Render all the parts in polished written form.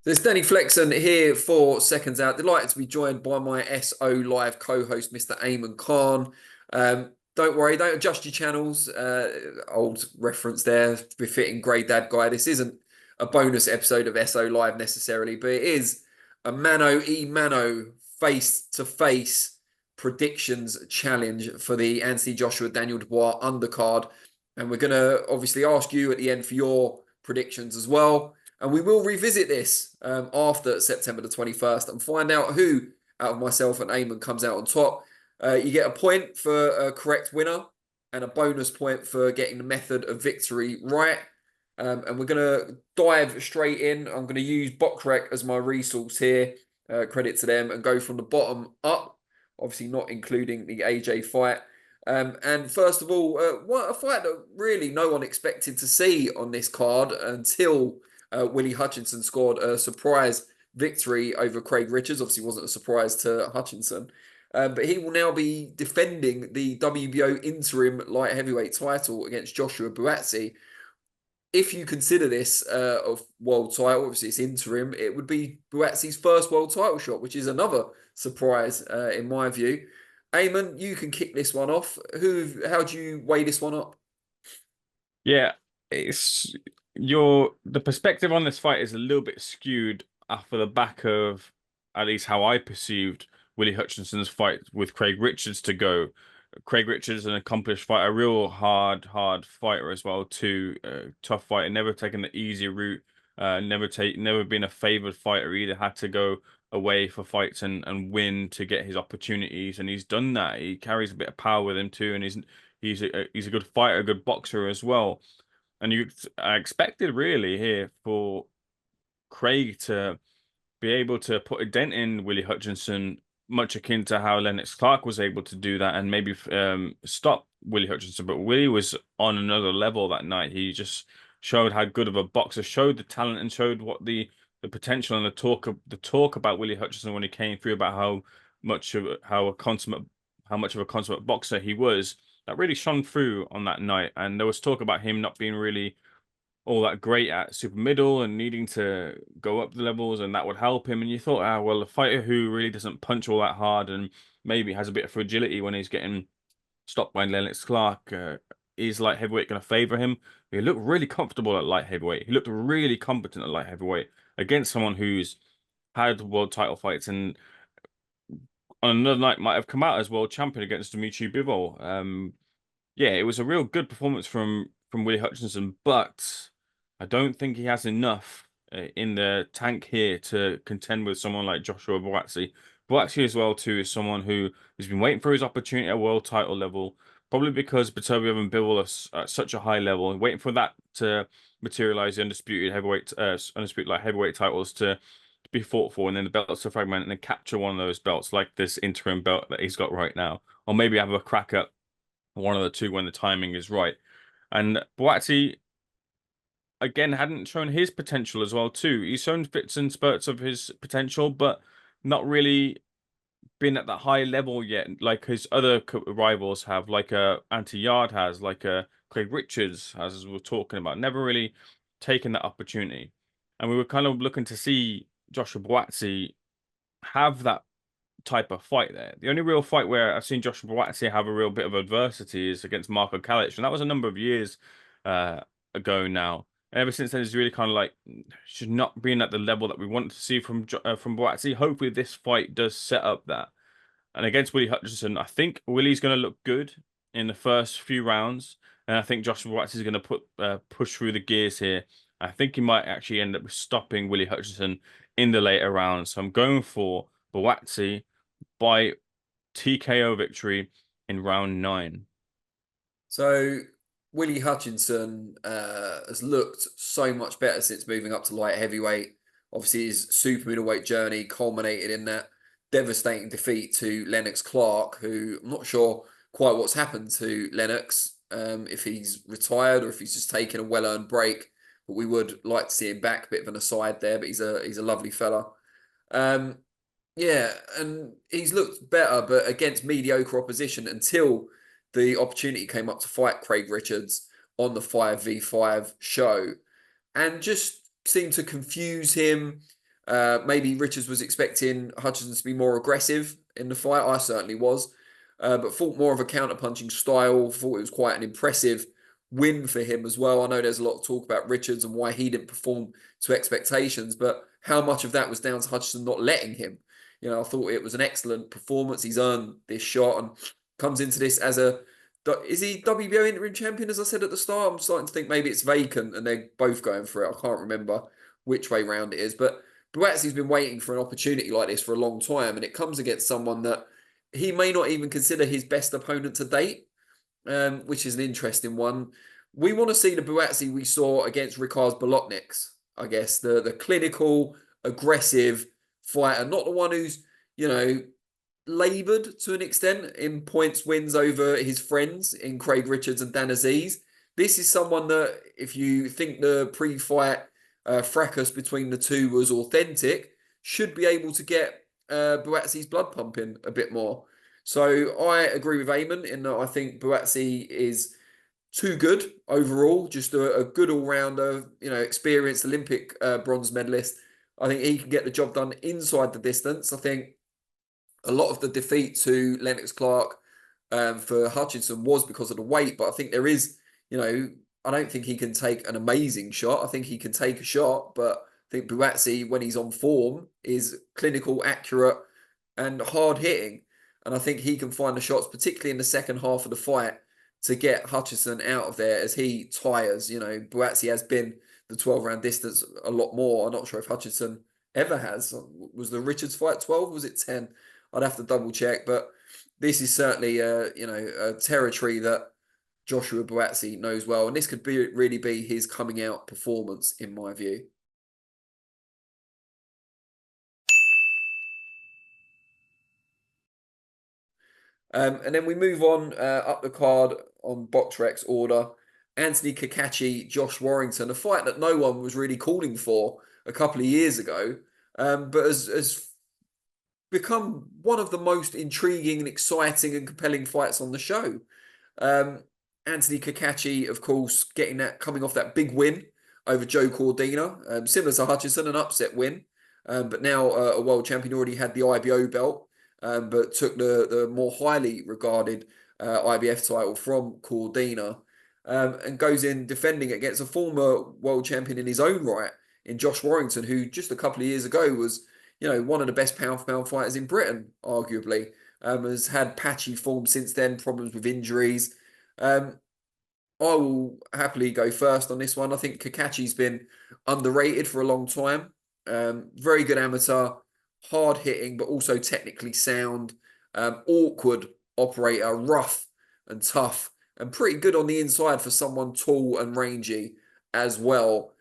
There's Danny Flexen here for Seconds Out. Delighted to be joined by my SO Live co-host, Mr. Ayman Khan. Don't worry, don't adjust your channels. Old reference there, befitting Grey Dad Guy. This isn't a bonus episode of SO Live necessarily, but it is a mano face-to-face predictions challenge for the Anthony Joshua Daniel Dubois undercard. And we're going to obviously ask you at the end for your predictions as well. And we will revisit this after September the 21st and find out who out of myself and Ayman comes out on top. You get a point for a correct winner and a bonus point for getting the method of victory right. And we're going to dive straight in. I'm going to use BoxRec as my resource here. Credit to them, and go from the bottom up, obviously not including the AJ fight. And first of all, what a fight that really no one expected to see on this card until Willy Hutchinson scored a surprise victory over Craig Richards. Obviously, wasn't a surprise to Hutchinson. But he will now be defending the WBO interim light heavyweight title against Joshua Buatsi. If you consider this a world title, obviously it's interim, it would be Buatsi's first world title shot, which is another surprise in my view. Ayman, you can kick this one off. How do you weigh this one up? Yeah, it's the perspective on this fight is a little bit skewed off of the back of at least how I perceived Willy Hutchinson's fight with Craig Richards to go. Craig Richards, an accomplished fighter, a real hard fighter as well too. Tough fighter, never taken the easy route. Never been a favored fighter either. Had to go away for fights and win to get his opportunities, and he's done that. He carries a bit of power with him too, and he's a good fighter, a good boxer as well. And I expected really here for Craig to be able to put a dent in Willy Hutchinson, much akin to how Lennox Clark was able to do that and maybe stop Willy Hutchinson. But Willy was on another level that night. He just showed how good of a boxer, showed the talent, and showed what the potential and the talk about Willy Hutchinson when he came through about how much of a consummate boxer he was. That really shone through on that night. And there was talk about him not being really all that great at super middle and needing to go up the levels, and that would help him. And you thought, well, a fighter who really doesn't punch all that hard and maybe has a bit of fragility when he's getting stopped by Lennox Clark, is light heavyweight going to favor him? He looked really comfortable at light heavyweight. He looked really competent at light heavyweight against someone who's had world title fights and on another night might have come out as world champion against Dimitri Bivol. Yeah, it was a real good performance from Willy Hutchinson, but I don't think he has enough in the tank here to contend with someone like Joshua Buatsi. Buatsi as well too is someone who has been waiting for his opportunity at world title level, probably because Beterbiev and Bivol are at such a high level, and waiting for that to materialize the undisputed like heavyweight titles to be fought for, and then the belts to fragment, and then capture one of those belts like this interim belt that he's got right now, or maybe have a crack at one of the two when the timing is right. And Buatsi again hadn't shown his potential as well too. He's shown fits and spurts of his potential, but not really been at that high level yet, like his other rivals have, like Anti Yard has, like Craig Richards has, as we were talking about. Never really taken that opportunity, and we were kind of looking to see Joshua Buatsi have that type of fight there. The only real fight where I've seen Joshua Buatsi have a real bit of adversity is against Marco Kalic, and that was a number of years ago now. And ever since then, he's really kind of like should not been at the level that we want to see from Buatsi. Hopefully, this fight does set up that. And against Willy Hutchinson, I think Willy's going to look good in the first few rounds, and I think Joshua Buatsi is going to push through the gears here. I think he might actually end up stopping Willy Hutchinson in the later rounds. So I'm going for Buatsi by TKO victory in round 9. So Willy Hutchinson has looked so much better since moving up to light heavyweight. Obviously, his super middleweight journey culminated in that devastating defeat to Lennox Clark, who I'm not sure quite what's happened to Lennox, if he's retired or if he's just taken a well-earned break. But we would like to see him back. A bit of an aside there, but he's a lovely fella. Um, yeah, and he's looked better, but against mediocre opposition until the opportunity came up to fight Craig Richards on the 5v5 show and just seemed to confuse him. Maybe Richards was expecting Hutchinson to be more aggressive in the fight. I certainly was. But thought more of a counter-punching style. Thought it was quite an impressive win for him as well. I know there's a lot of talk about Richards and why he didn't perform to expectations, but how much of that was down to Hutchinson not letting him? I thought it was an excellent performance. He's earned this shot and comes into this as a... Is he WBO interim champion, as I said at the start? I'm starting to think maybe it's vacant and they're both going for it. I can't remember which way round it is. But Buatsi's been waiting for an opportunity like this for a long time, and it comes against someone that he may not even consider his best opponent to date, which is an interesting one. We want to see the Buatsi we saw against Ricards Bolotniks, I guess. The clinical, aggressive fighter, not the one who's, laboured to an extent in points wins over his friends in Craig Richards and Dan Aziz. This is someone that, if you think the pre-fight fracas between the two was authentic, should be able to get Buatsi's blood pumping a bit more. So I agree with Ayman in that I think Buatsi is too good overall, just a good all-rounder, experienced Olympic bronze medalist. I think he can get the job done inside the distance. I think a lot of the defeat to Lennox Clark for Hutchinson was because of the weight, but I think there is, I don't think he can take an amazing shot. I think he can take a shot, but I think Buatsi, when he's on form, is clinical, accurate, and hard hitting. And I think he can find the shots, particularly in the second half of the fight, to get Hutchinson out of there as he tires. Buatsi has been the 12-round distance a lot more. I'm not sure if Hutchinson ever has. Was the Richards fight 12? Was it 10? I'd have to double check, but this is certainly a territory that Joshua Buatsi knows well, and this could really be his coming out performance, in my view. And then we move on up the card on BoxRec order. Anthony Cacace, Josh Warrington, a fight that no one was really calling for a couple of years ago, but has become one of the most intriguing and exciting and compelling fights on the show. Anthony Cacace, of course, coming off that big win over Joe Cordina, similar to Hutchinson, an upset win, but now a world champion, already had the IBO belt, but took the more highly regarded IBF title from Cordina, and goes in defending against a former world champion in his own right, in Josh Warrington, who just a couple of years ago was one of the best pound-for-pound fighters in Britain, arguably. Has had patchy form since then, problems with injuries. I will happily go first on this one. I think Cacace's been underrated for a long time. Very good amateur, hard-hitting, but also technically sound. Awkward operator, rough and tough, and pretty good on the inside for someone tall and rangy as well.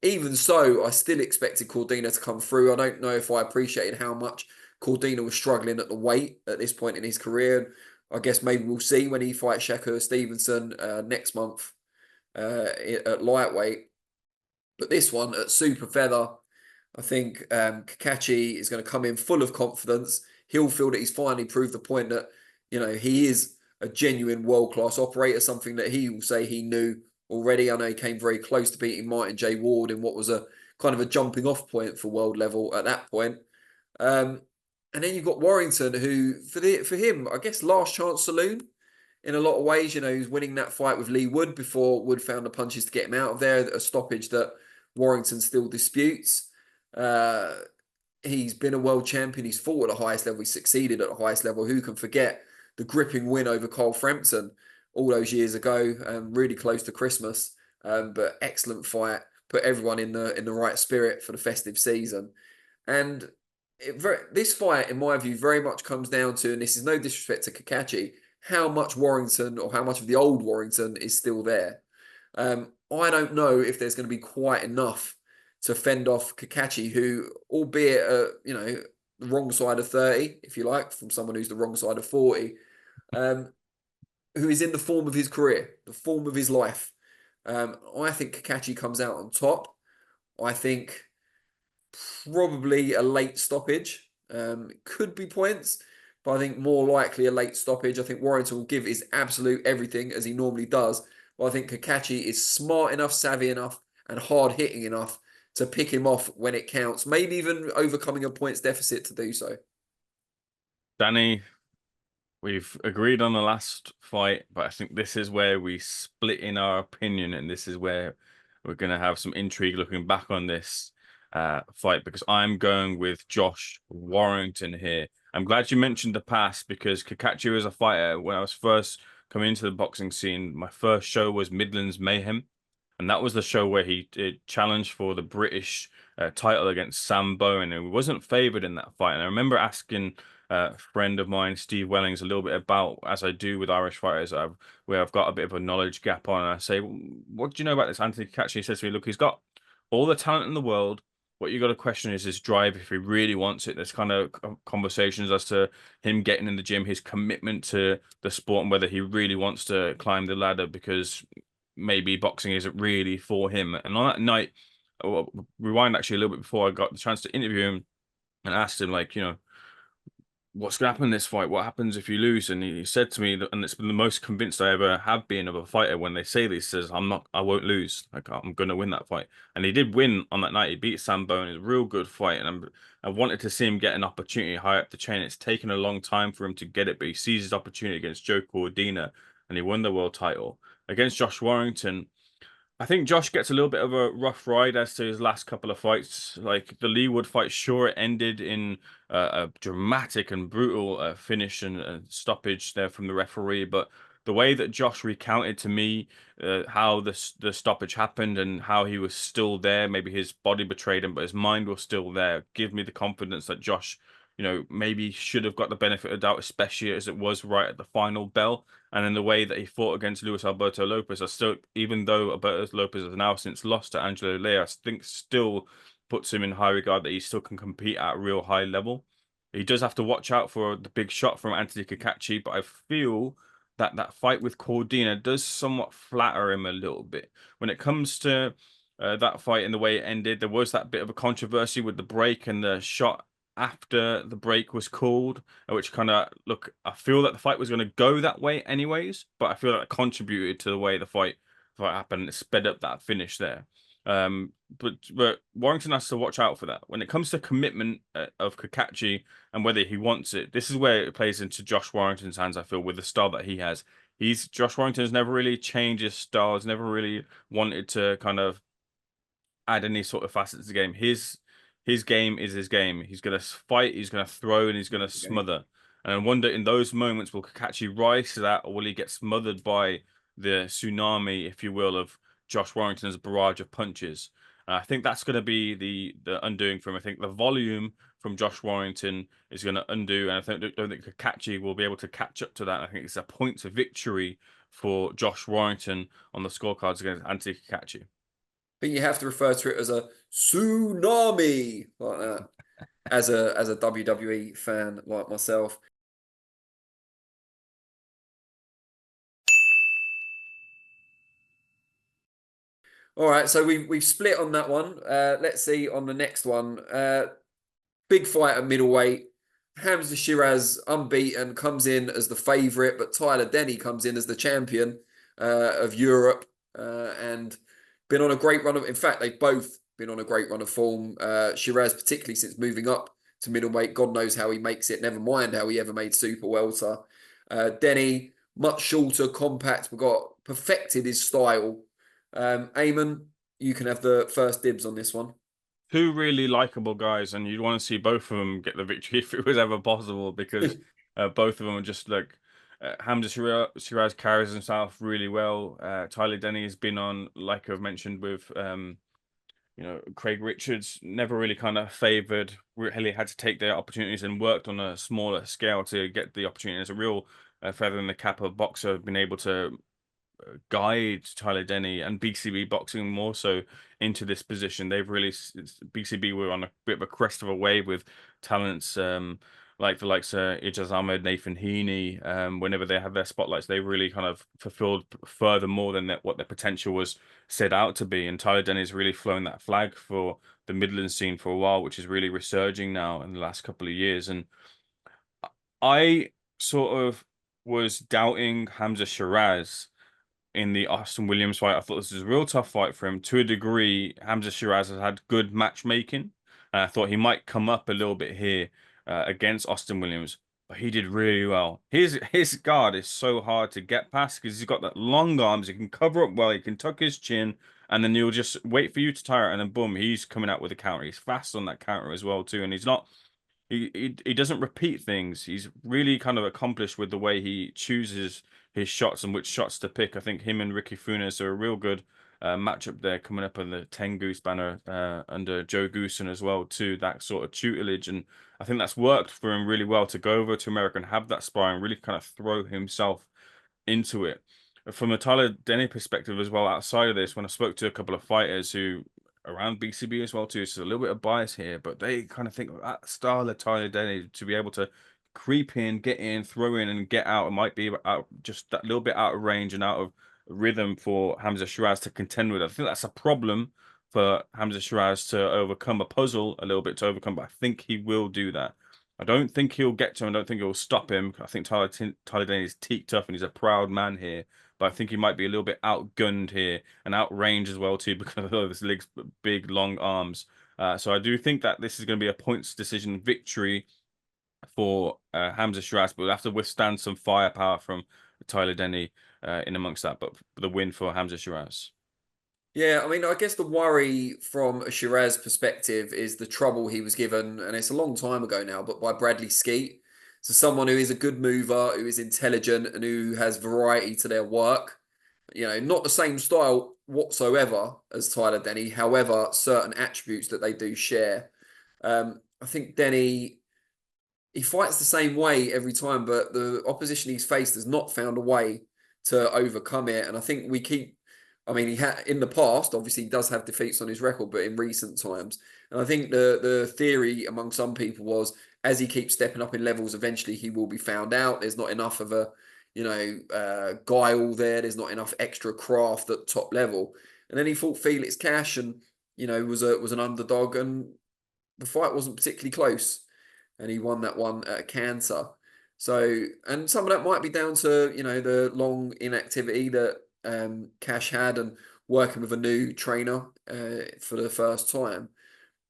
Even so, I still expected Cordina to come through. I don't know if I appreciated how much Cordina was struggling at the weight at this point in his career. I guess maybe we'll see when he fights Shakur Stevenson next month at lightweight. But this one at super feather, I think Cacace is going to come in full of confidence. He'll feel that he's finally proved the point that, he is a genuine world-class operator, something that he will say he knew already. I know he came very close to beating Martin J. Ward in what was a kind of a jumping off point for world level at that point. And then you've got Warrington, who for him, I guess, last chance saloon in a lot of ways. He's winning that fight with Lee Wood before Wood found the punches to get him out of there, a stoppage that Warrington still disputes. He's been a world champion. He's fought at the highest level. He succeeded at the highest level. Who can forget the gripping win over Carl Frampton all those years ago, really close to Christmas, but excellent fight, put everyone in the right spirit for the festive season. And this fight, in my view, very much comes down to, and this is no disrespect to Cacace, how much Warrington or how much of the old Warrington is still there. I don't know if there's going to be quite enough to fend off Cacace, who, albeit, the wrong side of 30, if you like, from someone who's the wrong side of 40, who is in the form of his career, the form of his life. I think Cacace comes out on top. I think probably a late stoppage. It could be points, but I think more likely a late stoppage. I think Warrington will give his absolute everything, as he normally does. But I think Cacace is smart enough, savvy enough, and hard-hitting enough to pick him off when it counts, maybe even overcoming a points deficit to do so. Danny, we've agreed on the last fight, but I think this is where we split in our opinion, and this is where we're going to have some intrigue looking back on this fight, because I'm going with Josh Warrington here. I'm glad you mentioned the past, because Cacace was a fighter. When I was first coming into the boxing scene, my first show was Midlands Mayhem, and that was the show where he challenged for the British title against Sam Bowen, and he wasn't favoured in that fight. And I remember asking a friend of mine, Steve Wellings, a little bit about, as I do with Irish fighters, where I've got a bit of a knowledge gap on. And I say, what do you know about this Anthony Cacace? He says to me, look, he's got all the talent in the world. What you got to question is his drive, if he really wants it. There's kind of conversations as to him getting in the gym, his commitment to the sport, and whether he really wants to climb the ladder, because maybe boxing isn't really for him. And on that night, rewind actually a little bit before I got the chance to interview him, and asked him, like, what's going to happen in this fight? What happens if you lose? And he said to me that, and it's been the most convinced I ever have been of a fighter when they say this, says, I won't lose. Like, I'm going to win that fight. And he did win on that night. He beat Sam Bowen. It was a real good fight. And I wanted to see him get an opportunity high up the chain. It's taken a long time for him to get it, but he seized his opportunity against Joe Cordina, and he won the world title. Against Josh Warrington, I think Josh gets a little bit of a rough ride as to his last couple of fights. Like the Leewood fight, sure, it ended in a dramatic and brutal finish and stoppage there from the referee. But the way that Josh recounted to me how the stoppage happened and how he was still there, maybe his body betrayed him, but his mind was still there, give me the confidence that Josh, maybe should have got the benefit of doubt, especially as it was right at the final bell. And in the way that he fought against Luis Alberto Lopez, I still, even though Alberto Lopez has now since lost to Angelo Lea, I think still puts him in high regard, that he still can compete at a real high level. He does have to watch out for the big shot from Anthony Cacace, but I feel that that fight with Cordina does somewhat flatter him a little bit. When it comes to that fight and the way it ended, there was that bit of a controversy with the break and the shot after the break was called, which kind of, look, I feel that the fight was going to go that way anyways, but I feel that it contributed to the way the fight happened. It sped up that finish there. But Warrington has to watch out for that. When it comes to commitment of Cacace and whether he wants it, this is where it plays into Josh Warrington's hands, I feel, with the style that he has. Josh Warrington's never really changed his style, has never really wanted to kind of add any sort of facets to the game. His game is his game. He's going to fight, he's going to throw, and he's going to smother. And I wonder, in those moments, will Cacace rise to that, or will he get smothered by the tsunami, if you will, of Josh Warrington's barrage of punches? And I think that's going to be the undoing for him. I think the volume from Josh Warrington is going to undo, and don't think Cacace will be able to catch up to that. I think it's a point of victory for Josh Warrington on the scorecards against Anthony Cacace. I think you have to refer to it as a tsunami, like that, as a WWE fan like myself. All right, so we've split on that one. Let's see on the next one. Big fight at middleweight. Hamzah Sheeraz, unbeaten, comes in as the favourite, but Tyler Denny comes in as the champion of Europe and been on a great run of. In fact, they've both been on a great run of form. Sheeraz, particularly since moving up to middleweight, God knows how he makes it. Never mind how he ever made super welter. Denny, much shorter, compact, but got perfected his style. Ayman, you can have the first dibs on this one. Two really likable guys, and you'd want to see both of them get the victory if it was ever possible, because both of them are just like Hamzah Sheeraz carries himself really well. Tyler Denny has been on, like I've mentioned, with Craig Richards, never really kind of favoured. Really had to take their opportunities and worked on a smaller scale to get the opportunity. As a real feather in the cap of boxer, been able to guide Tyler Denny and BCB boxing more so into this position. They've really, BCB were on a bit of a crest of a wave with talents like the likes of Ijaz Ahmed, Nathan Heaney. Whenever they had their spotlights, they really kind of fulfilled further more than what their potential was set out to be. And Tyler Denny's really flown that flag for the Midlands scene for a while, which is really resurging now in the last couple of years. And I sort of was doubting Hamzah Sheeraz in the Austin Williams fight. I thought this was a real tough fight for him. To a degree, Hamzah Sheeraz has had good matchmaking. I thought he might come up a little bit here against Austin Williams, but he did really well. His guard is so hard to get past because he's got that long arms. He can cover up well. He can tuck his chin, and then he'll just wait for you to tire it, and then boom, he's coming out with a counter. He's fast on that counter as well too, and he's not. He doesn't repeat things. He's really kind of accomplished with the way he chooses his shots and which shots to pick. I think him and Ricky Funes are a real good matchup there, coming up on the 10 Goose banner under Joe Goosen as well too. That sort of tutelage, and I think that's worked for him really well to go over to America and have that sparring, really kind of throw himself into it. From a Tyler Denny perspective as well, outside of this, when I spoke to a couple of fighters who around BCB as well too, so a little bit of bias here, but they kind of think that style of Tyler Denny to be able to creep in, get in, throw in, and get out, it might be out, just that little bit out of range and out of rhythm for Hamzah Sheeraz to contend with. I think that's a problem for Hamzah Sheeraz to overcome, a puzzle a little bit to overcome, but I think he will do that. I don't think he'll get to him. I don't think he'll stop him. I think Tyler Denny is teak tough and he's a proud man here. But I think he might be a little bit outgunned here and outrange as well too because of his legs, big, long arms. So I do think that this is going to be a points decision victory for Hamzah Sheeraz, but we'll have to withstand some firepower from Tyler Denny in amongst that. But the win for Hamzah Sheeraz. Yeah, I mean, I guess the worry from a Sheeraz perspective is the trouble he was given, and it's a long time ago now, but by Bradley Skeet. So someone who is a good mover, who is intelligent, and who has variety to their work. You know, not the same style whatsoever as Tyler Denny. However, certain attributes that they do share. I think Denny, he fights the same way every time, but the opposition he's faced has not found a way to overcome it. And I think we keep, I mean, he had in the past, obviously, he does have defeats on his record, but in recent times, and I think the theory among some people was as he keeps stepping up in levels, eventually he will be found out. There's not enough of a, guile there. There's not enough extra craft at top level. And then he fought Felix Cash, and was an underdog, and the fight wasn't particularly close, and he won that one at a canter. So, and some of that might be down to the long inactivity that Cash had and working with a new trainer for the first time.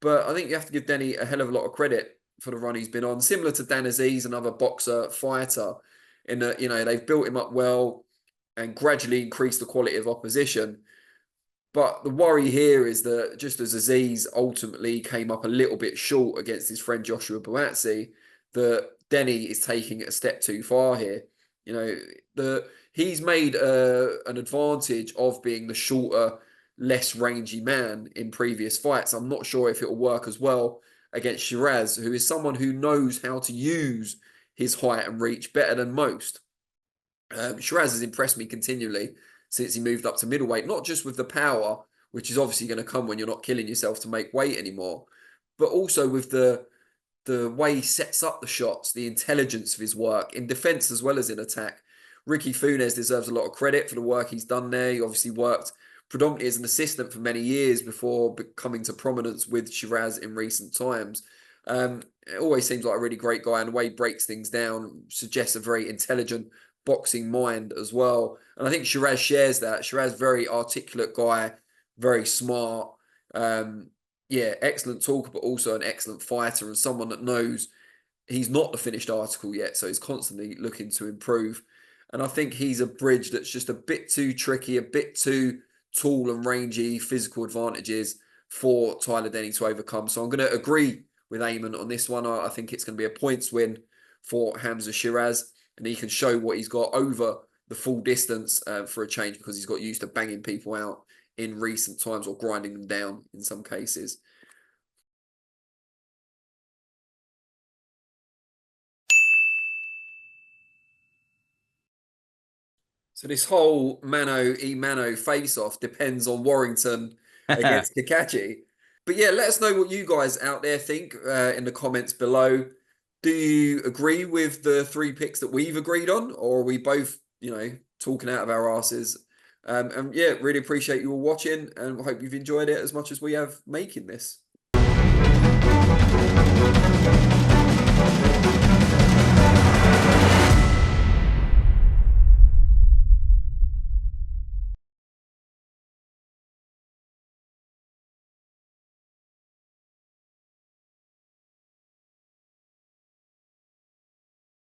But I think you have to give Denny a hell of a lot of credit for the run he's been on. Similar to Dan Aziz, another boxer fighter, in that they've built him up well and gradually increased the quality of opposition. But the worry here is that just as Aziz ultimately came up a little bit short against his friend Joshua Buatsi, that Denny is taking it a step too far here. He's made an advantage of being the shorter, less rangy man in previous fights. I'm not sure if it will work as well against Sheeraz, who is someone who knows how to use his height and reach better than most. Sheeraz has impressed me continually since he moved up to middleweight, not just with the power, which is obviously going to come when you're not killing yourself to make weight anymore, but also with the way he sets up the shots, the intelligence of his work in defense as well as in attack. Ricky Funes deserves a lot of credit for the work he's done there. He obviously worked predominantly as an assistant for many years before coming to prominence with Sheeraz in recent times. It always seems like a really great guy, and the way he breaks things down suggests a very intelligent boxing mind as well. And I think Sheeraz shares that. Sheeraz, very articulate guy, very smart. Excellent talker, but also an excellent fighter and someone that knows he's not the finished article yet, so he's constantly looking to improve. And I think he's a bridge that's just a bit too tricky, a bit too tall and rangy, physical advantages for Tyler Denny to overcome. So I'm going to agree with Ayman on this one. I think it's going to be a points win for Hamzah Sheeraz, and he can show what he's got over the full distance for a change, because he's got used to banging people out in recent times or grinding them down in some cases. So this whole mano face-off depends on Warrington against Cacace. But yeah, let us know what you guys out there think in the comments below. Do you agree with the three picks that we've agreed on, or are we both, talking out of our asses? And yeah, really appreciate you all watching, and hope you've enjoyed it as much as we have making this.